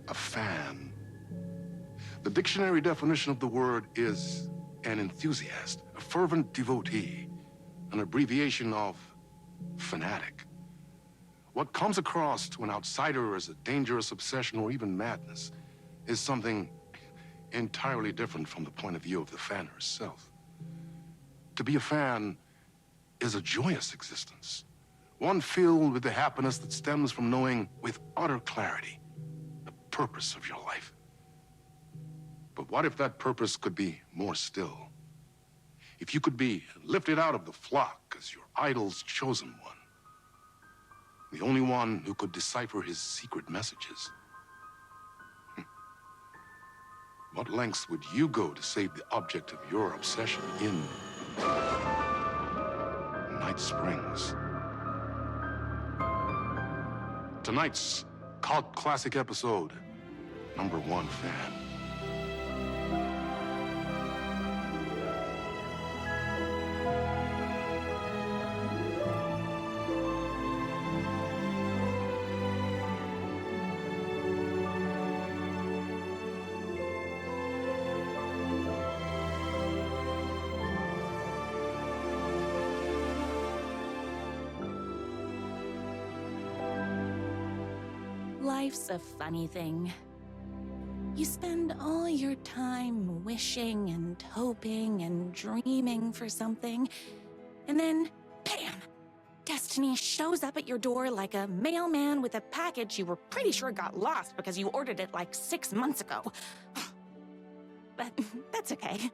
A fan. The dictionary definition of the word is an enthusiast, a fervent devotee, an abbreviation of fanatic. What comes across to an outsider as a dangerous obsession or even madness is something entirely different from the point of view of the fan herself. To be a fan is a joyous existence, one filled with the happiness that stems from knowing with utter clarity the purpose of your life. But what if that purpose could be more still? If you could be lifted out of the flock as your idol's chosen one, the only one who could decipher his secret messages. What lengths would you go to save the object of your obsession in Night Springs? Tonight's cult classic episode, number 1 fan. Life's a funny thing. You spend all your time wishing and hoping and dreaming for something, and then, bam! Destiny shows up at your door like a mailman with a package you were pretty sure got lost because you ordered it like 6 months ago. But that's okay.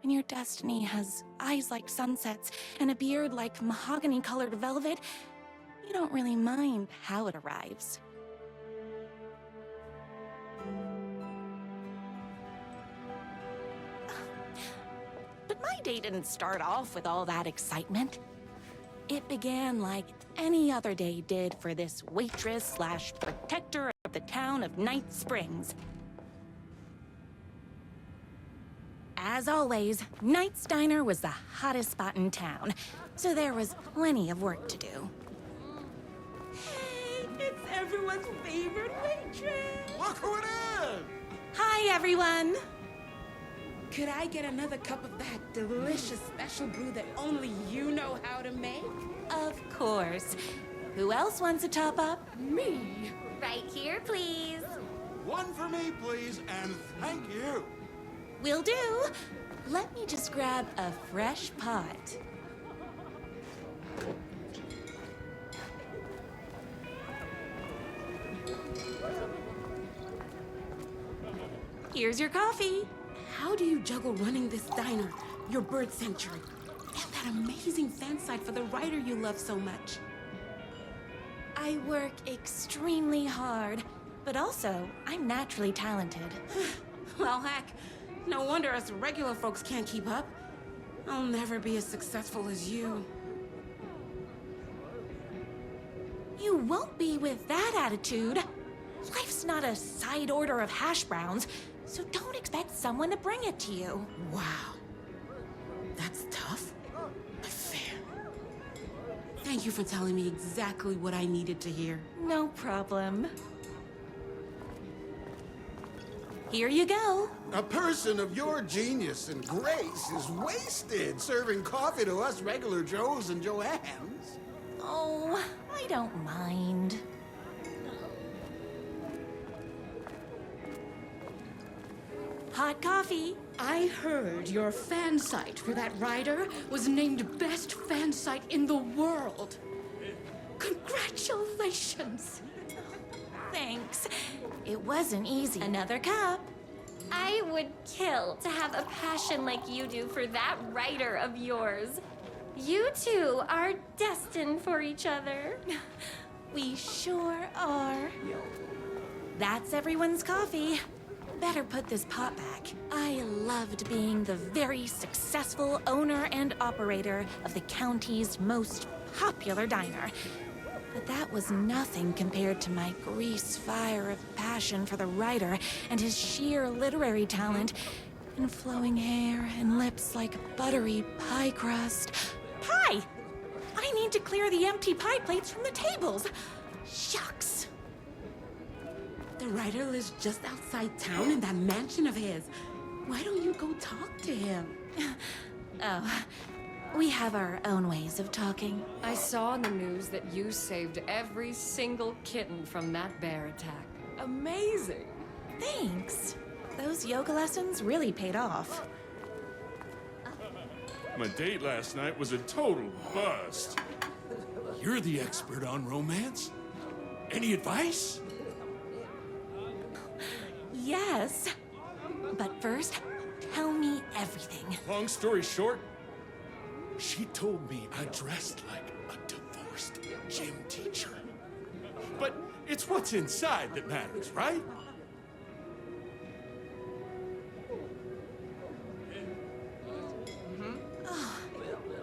When your destiny has eyes like sunsets and a beard like mahogany-colored velvet, you don't really mind how it arrives. But my day didn't start off with all that excitement. It began like any other day did for this waitress/protector of the town of Night Springs. As always, Night's Diner was the hottest spot in town, so there was plenty of work to do. Hey, it's everyone's favorite waitress! Look who it is! Hi, everyone! Could I get another cup of that delicious special brew that only you know how to make? Of course. Who else wants a top-up? Me? Right here, please. One for me, please, and thank you. Will do. Let me just grab a fresh pot. Here's your coffee. How do you juggle running this diner, your bird sanctuary, and that amazing fan site for the writer you love so much? I work extremely hard, but also I'm naturally talented. Well, heck, no wonder us regular folks can't keep up. I'll never be as successful as you. You won't be with that attitude. Life's not a side order of hash browns, so don't expect someone to bring it to you. Wow. That's tough, but fair. Thank you for telling me exactly what I needed to hear. No problem. Here you go. A person of your genius and grace is wasted serving coffee to us regular Joes and Joannes. Oh, I don't mind. Hot coffee. I heard your fan site for that writer was named Best Fan Site in the World. Congratulations! Thanks. It wasn't easy. Another cup. I would kill to have a passion like you do for that writer of yours. You two are destined for each other. We sure are. That's everyone's coffee. Better put this pot back. I loved being the very successful owner and operator of the county's most popular diner. But that was nothing compared to my grease fire of passion for the writer and his sheer literary talent and flowing hair and lips like buttery pie crust. Pie! I need to clear the empty pie plates from the tables. Shucks. The writer lives just outside town in that mansion of his. Why don't you go talk to him? Oh, we have our own ways of talking. I saw in the news that you saved every single kitten from that bear attack. Amazing. Thanks. Those yoga lessons really paid off. My date last night was a total bust. You're the expert on romance. Any advice? Yes. But first, tell me everything. Long story short, she told me I dressed like a divorced gym teacher. But it's what's inside that matters, right?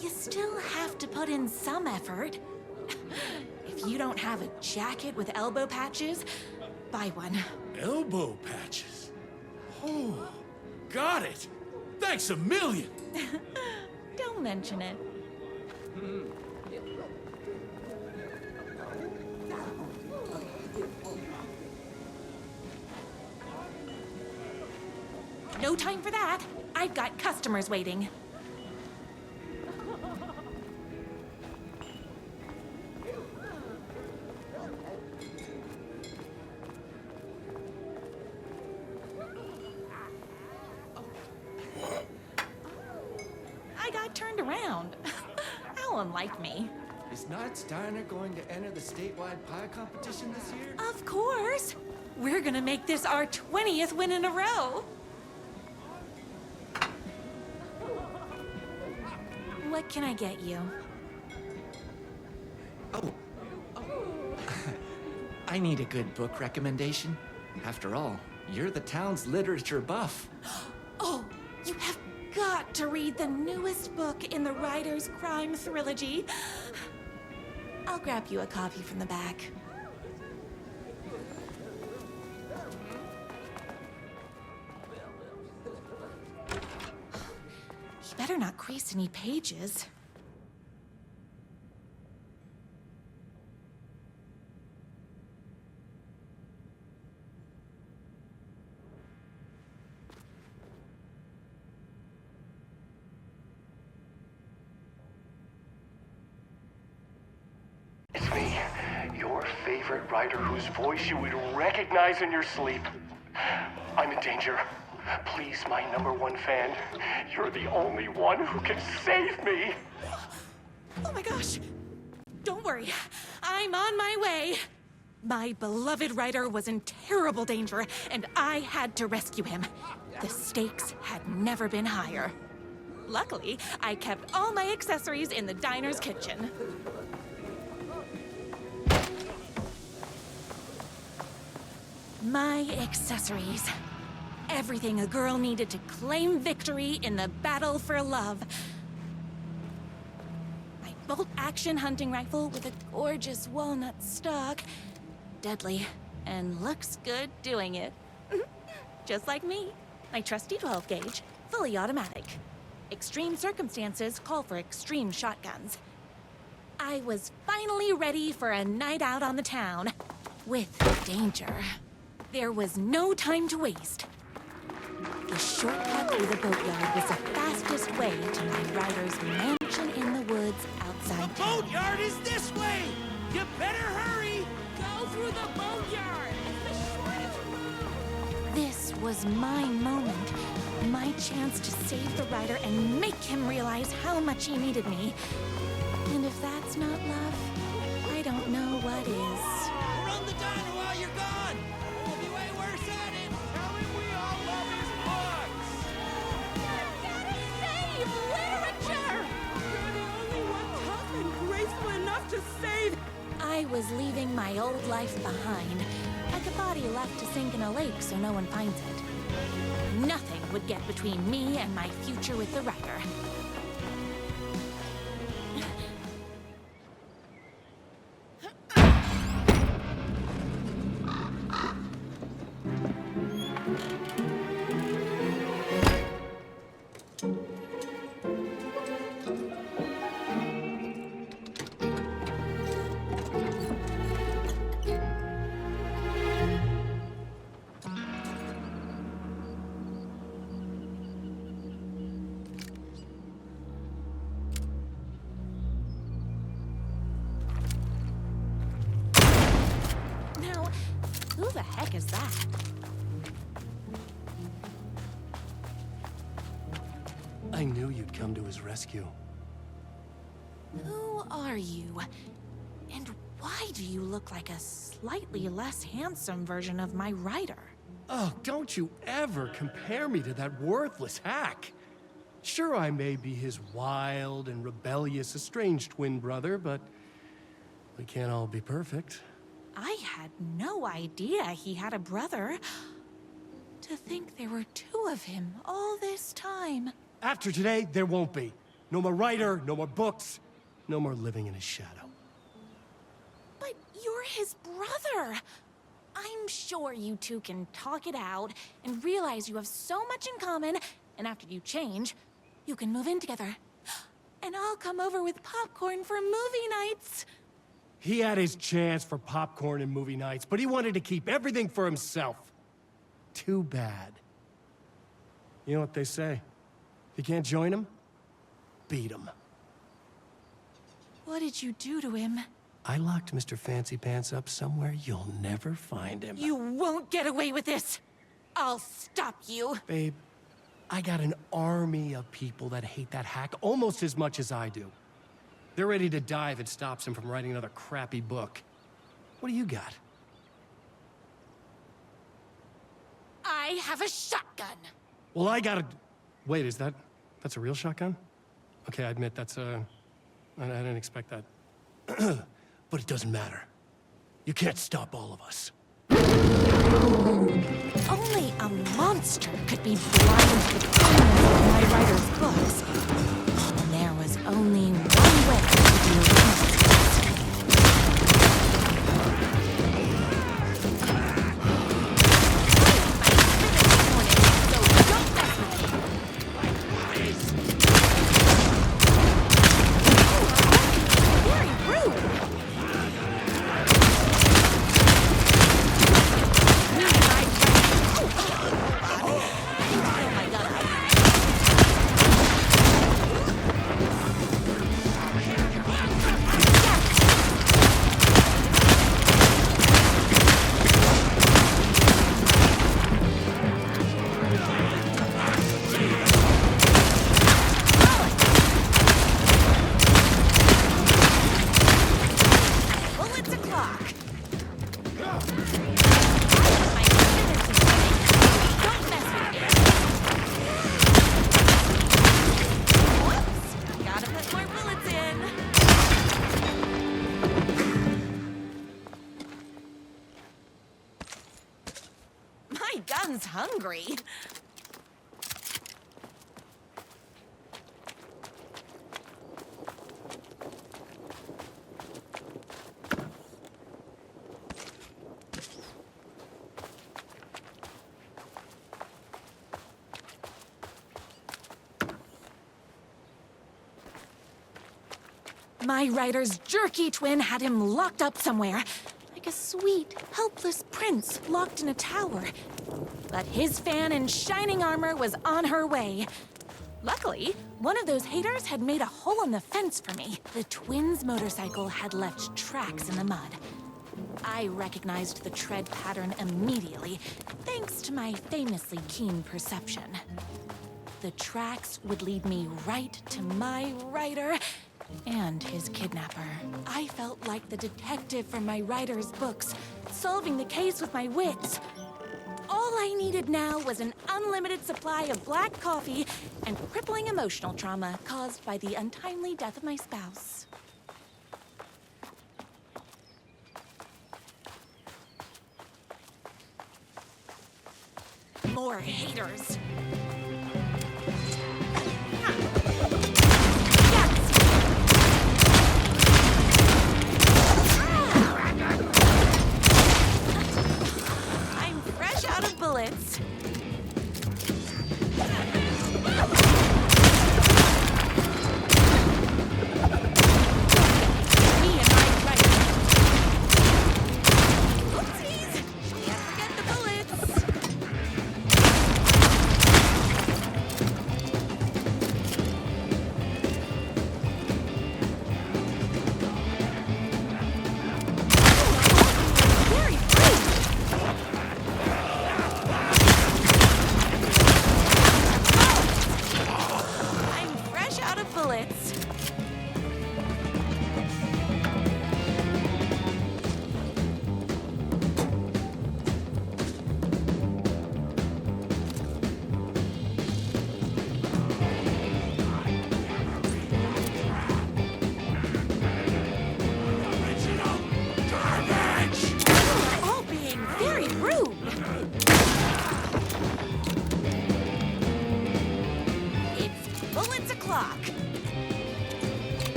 You still have to put in some effort. If you don't have a jacket with elbow patches, buy one. Elbow patches. Oh, got it. Thanks a million. Don't mention it. No time for that. I've got customers waiting. I got turned around. How unlike me. Is Knight's Diner going to enter the statewide pie competition this year? Of course. We're gonna make this our 20th win in a row. What can I get you? I need a good book recommendation. After all, you're the town's literature buff. Oh, you have got to read the newest book in the Writer's Crime Trilogy. I'll grab you a copy from the back. You better not crease any pages. It's me, your favorite writer whose voice you would recognize in your sleep. I'm in danger. Please, my #1 fan, you're the only one who can save me. Oh my gosh! Don't worry, I'm on my way. My beloved writer was in terrible danger, and I had to rescue him. The stakes had never been higher. Luckily, I kept all my accessories in the diner's kitchen. My accessories. Everything a girl needed to claim victory in the battle for love. My bolt-action hunting rifle with a gorgeous walnut stock. Deadly, and looks good doing it. Just like me. My trusty 12-gauge, fully automatic. Extreme circumstances call for extreme shotguns. I was finally ready for a night out on the town. With danger. There was no time to waste. The shortcut through the boatyard was the fastest way to my rider's mansion in the woods outside town. Boatyard is this way! You better hurry! Go through the boatyard! It's the shortest route! This was my moment. My chance to save the rider and make him realize how much he needed me. And if that's not love, I don't know what is. Run the diner while you're gone! We'll be way worse at it! Tell him we all love his books. Save literature! You're the only one tough and graceful enough to save. I was leaving my old life behind, like a body left to sink in a lake so no one finds it. Nothing would get between me and my future with the writer. Now, who the heck is that? I knew you'd come to his rescue. Who are you? And why do you look like a slightly less handsome version of my writer? Oh, don't you ever compare me to that worthless hack. Sure, I may be his wild and rebellious estranged twin brother, but we can't all be perfect. I had no idea he had a brother. To think there were two of him all this time. After today, there won't be. No more writer, no more books, no more living in his shadow. But you're his brother. I'm sure you two can talk it out and realize you have so much in common, and after you change, you can move in together. And I'll come over with popcorn for movie nights. He had his chance for popcorn and movie nights, but he wanted to keep everything for himself. Too bad. You know what they say? If you can't join him, beat him. What did you do to him? I locked Mr. Fancy Pants up somewhere you'll never find him. You won't get away with this. I'll stop you. Babe, I got an army of people that hate that hack almost as much as I do. They're ready to die if it stops him from writing another crappy book. What do you got? I have a shotgun. Well, I got a... Wait, that's a real shotgun? Okay, I admit that's I didn't expect that. But it doesn't matter. You can't stop all of us. Only a monster could be blind to the genius of my writer's books. And there was only one way to deal with it. Hungry. My writer's jerky twin had him locked up somewhere, like a sweet, helpless prince locked in a tower. But his fan in shining armor was on her way. Luckily, one of those haters had made a hole in the fence for me. The twins' motorcycle had left tracks in the mud. I recognized the tread pattern immediately, thanks to my famously keen perception. The tracks would lead me right to my writer and his kidnapper. I felt like the detective from my writer's books, solving the case with my wits. All I needed now was an unlimited supply of black coffee and crippling emotional trauma caused by the untimely death of my spouse. More haters. I'm fresh out of bullets. Very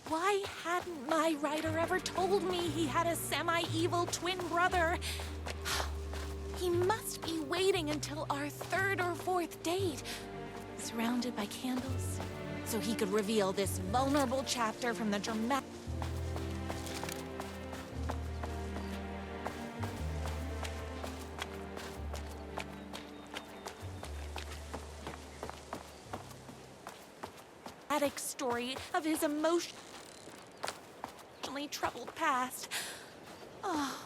Why hadn't my writer ever told me he had a semi-evil twin brother? He must be waiting until our third or fourth date, surrounded by candles, so he could reveal this vulnerable chapter from the dramatic story of his emotionally troubled past. Oh,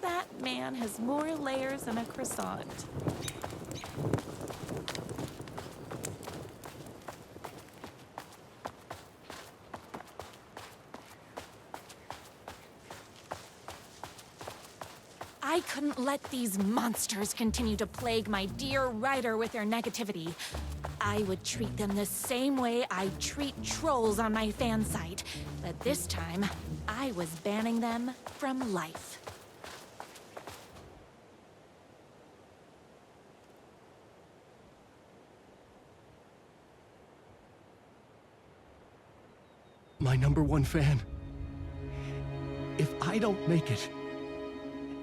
that man has more layers than a croissant. I couldn't let these monsters continue to plague my dear writer with their negativity. I would treat them the same way I treat trolls on my fan site, but this time, I was banning them from life. My #1 fan. If I don't make it,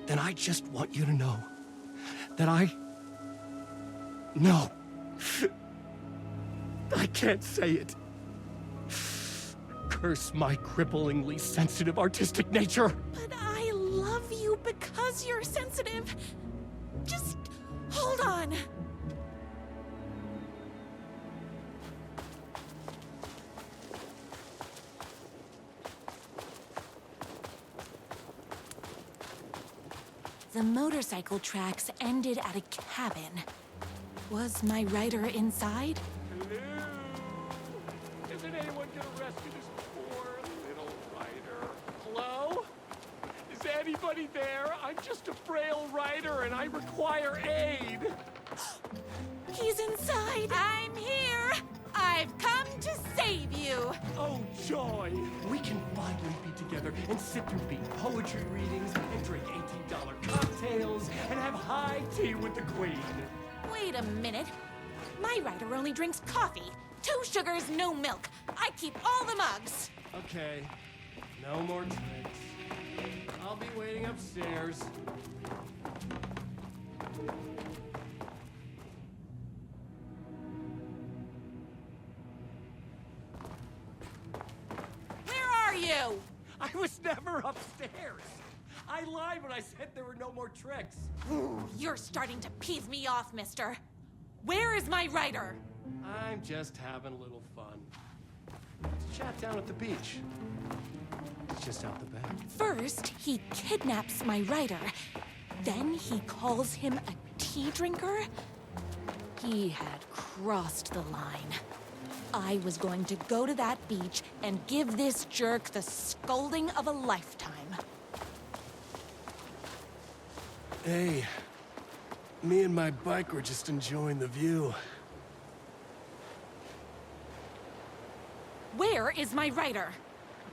then I just want you to know that No. I can't say it. Curse my cripplingly sensitive artistic nature. But I love you because you're sensitive. Just hold on. The motorcycle tracks ended at a cabin. Was my writer inside? Hello? Isn't anyone gonna rescue this poor little writer? Hello? Is anybody there? I'm just a frail writer and I require aid. He's inside. I'm here. I've come to save you. Oh, joy! We can finally be together and sit through beat poetry readings and drink $18 cocktails and have high tea with the queen. Wait a minute. My writer only drinks coffee. 2 sugars, no milk. I keep all the mugs. Okay, no more drinks. I'll be waiting upstairs. Where are you? I was never upstairs. I lied when I said there were no more tricks. You're starting to piss me off, mister. Where is my writer? I'm just having a little fun. Let's chat down at the beach. It's just out the back. First, he kidnaps my writer. Then he calls him a tea drinker. He had crossed the line. I was going to go to that beach and give this jerk the scolding of a lifetime. Hey, me and my bike were just enjoying the view. Where is my writer?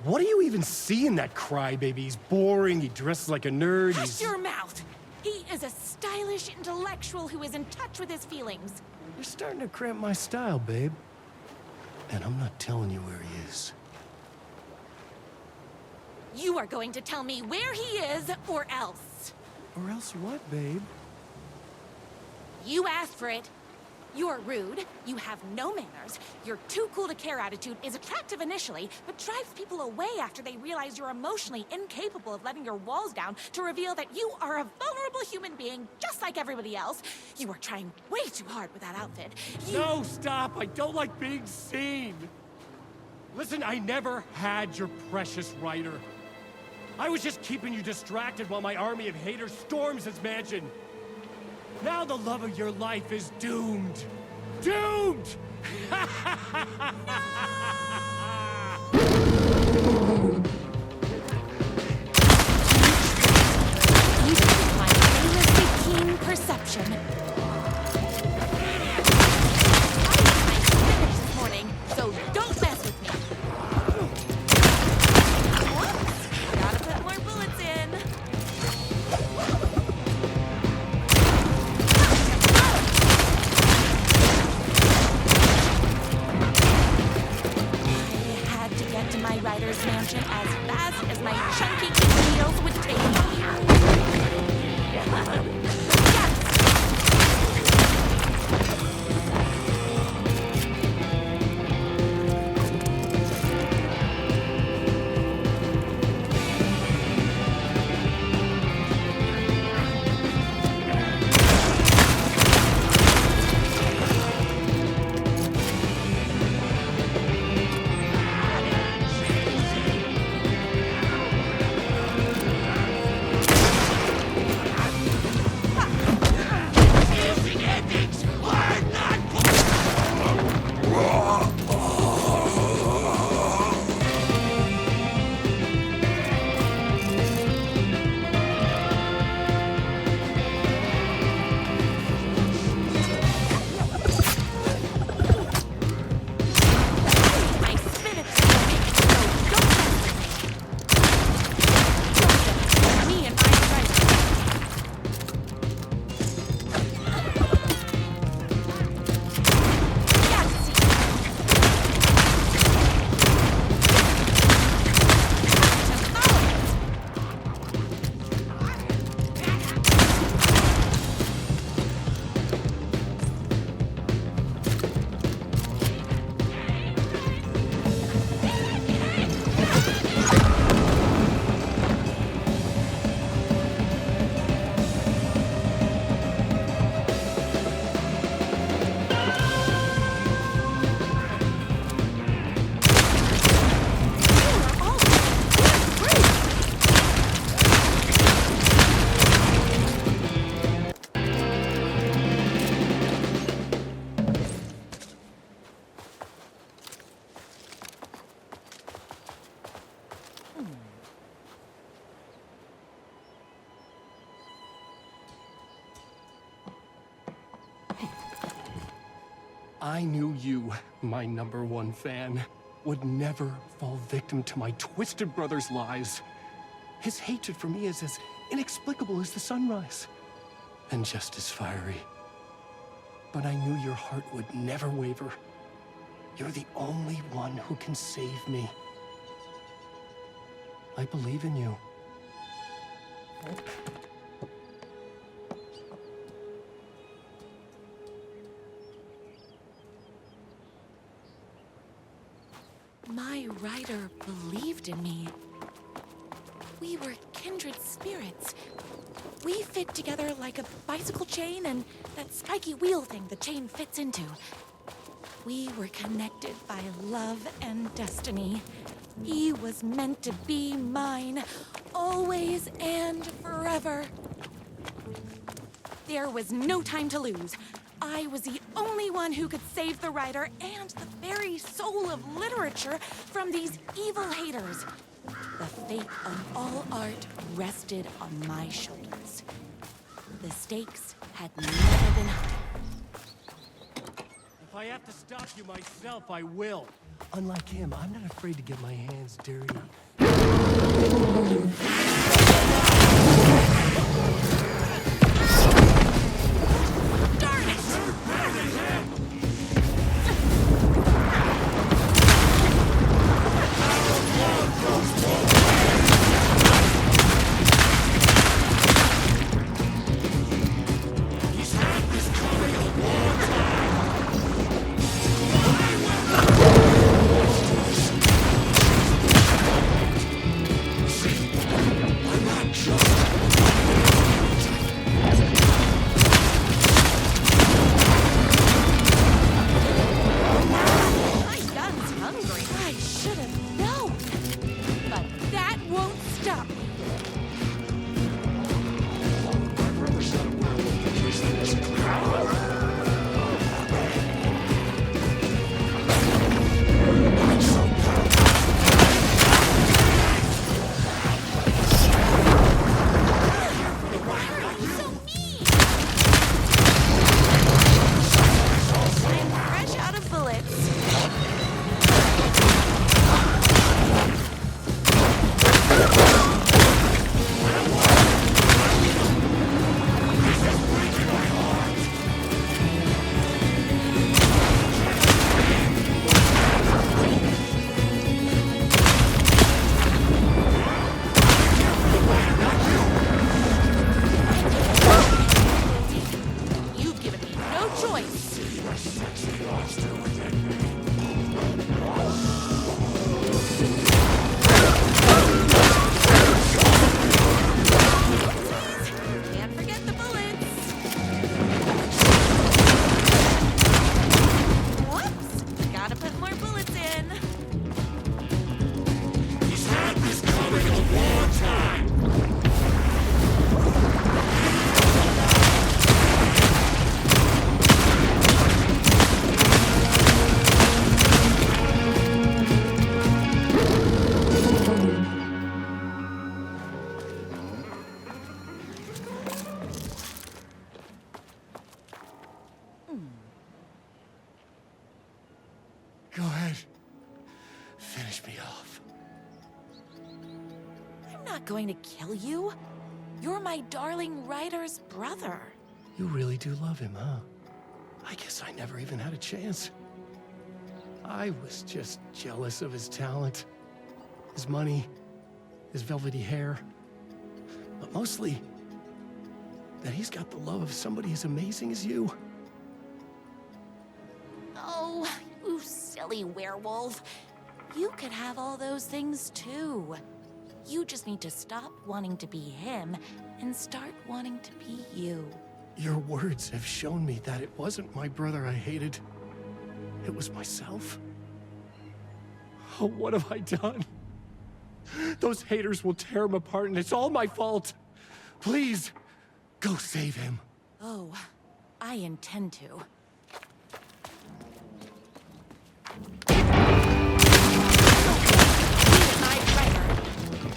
What do you even see in that crybaby? He's boring, he dresses like a nerd, Hush your mouth! He is a stylish intellectual who is in touch with his feelings. You're starting to cramp my style, babe. And I'm not telling you where he is. You are going to tell me where he is, or else. Or else what, babe? You asked for it. You're rude, you have no manners, your too cool to care attitude is attractive initially, but drives people away after they realize you're emotionally incapable of letting your walls down to reveal that you are a vulnerable human being just like everybody else. You are trying way too hard with that outfit. No, stop! I don't like being seen! Listen, I never had your precious writer. I was just keeping you distracted while my army of haters storms his mansion. Now the love of your life is doomed. Doomed! My famously keen perception. I this morning, so don't mess with me. Whoops! Gotta put more bullets in. get to my writer's mansion as fast as my chunky kidney meals would take me. Yes! I knew you, my #1 fan, would never fall victim to my twisted brother's lies. His hatred for me is as inexplicable as the sunrise, and just as fiery. But I knew your heart would never waver. You're the only one who can save me. I believe in you. My writer believed in me. We were kindred spirits. We fit together like a bicycle chain and that spiky wheel thing the chain fits into. We were connected by love and destiny. He was meant to be mine, always and forever. There was no time to lose. I was the only one who could save the writer and the very soul of literature from these evil haters. The fate of all art rested on my shoulders. The stakes had never been higher. If I have to stop you myself, I will. Unlike him, I'm not afraid to get my hands dirty. enough. I'm not going to kill you. You're my darling writer's brother. You really do love him, huh? I guess I never even had a chance. I was just jealous of his talent, his money, his velvety hair. But mostly, that he's got the love of somebody as amazing as you. Oh, you silly werewolf. You could have all those things too. You just need to stop wanting to be him and start wanting to be you. Your words have shown me that it wasn't my brother I hated. It was myself. Oh, what have I done? Those haters will tear him apart, and it's all my fault. Please, go save him. Oh, I intend to.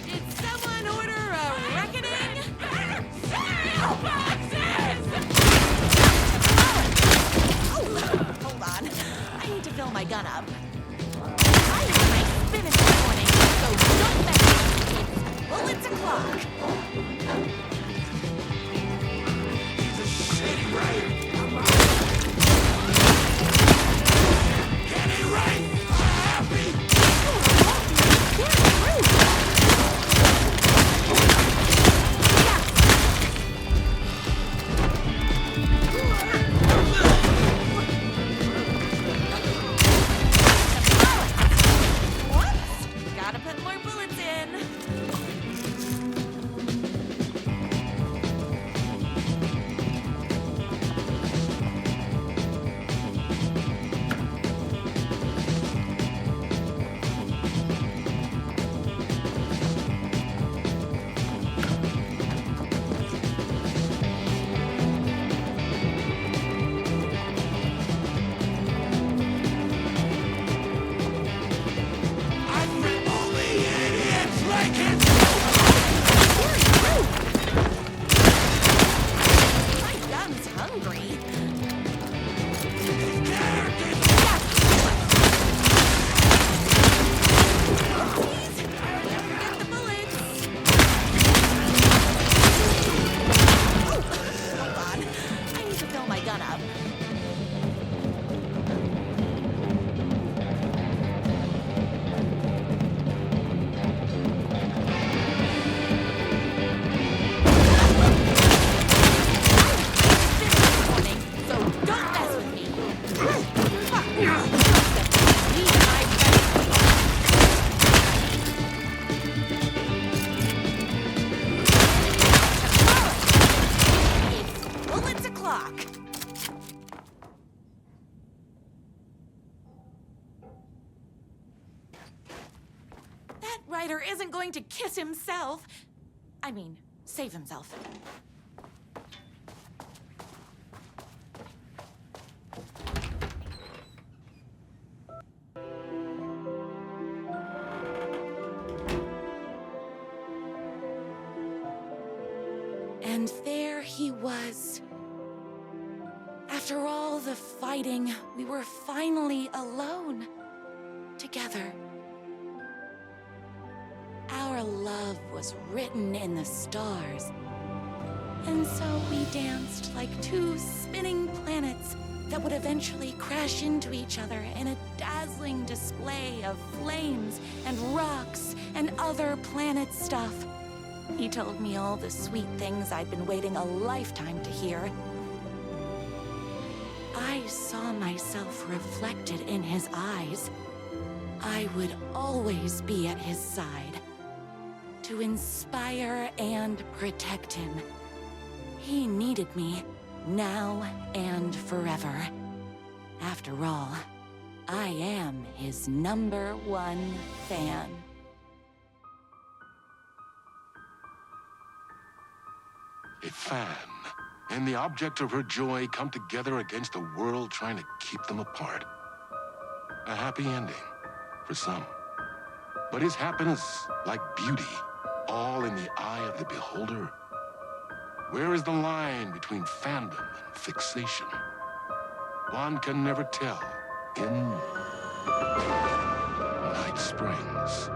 Did someone order a reckoning? Oh, hold on. I need to fill my gun up. I need my spinach this morning, so don't mess with me. It's bullets o'clock. He's a shitty writer. Get it right! Happy! Whoops! Gotta put more bullets in. I'm with only idiots like him! My gun's hungry. Please, don't forget the bullets. Oh, hold on. I need to fill my gun up. Warning, so don't mess with me. Need my It's bullets o'clock. That writer isn't going to kiss himself. I mean, save himself. And there he was. After all the fighting, we were finally alone. Together. Our love was written in the stars. And so we danced like two spinning planets that would eventually crash into each other in a dazzling display of flames and rocks and other planet stuff. He told me all the sweet things I'd been waiting a lifetime to hear. I saw myself reflected in his eyes. I would always be at his side, to inspire and protect him. He needed me, now and forever. After all, I am his #1 fan. A fan and the object of her joy come together against a world trying to keep them apart. A happy ending for some. But is happiness, like beauty, all in the eye of the beholder? Where is the line between fandom and fixation? One can never tell in Night Springs.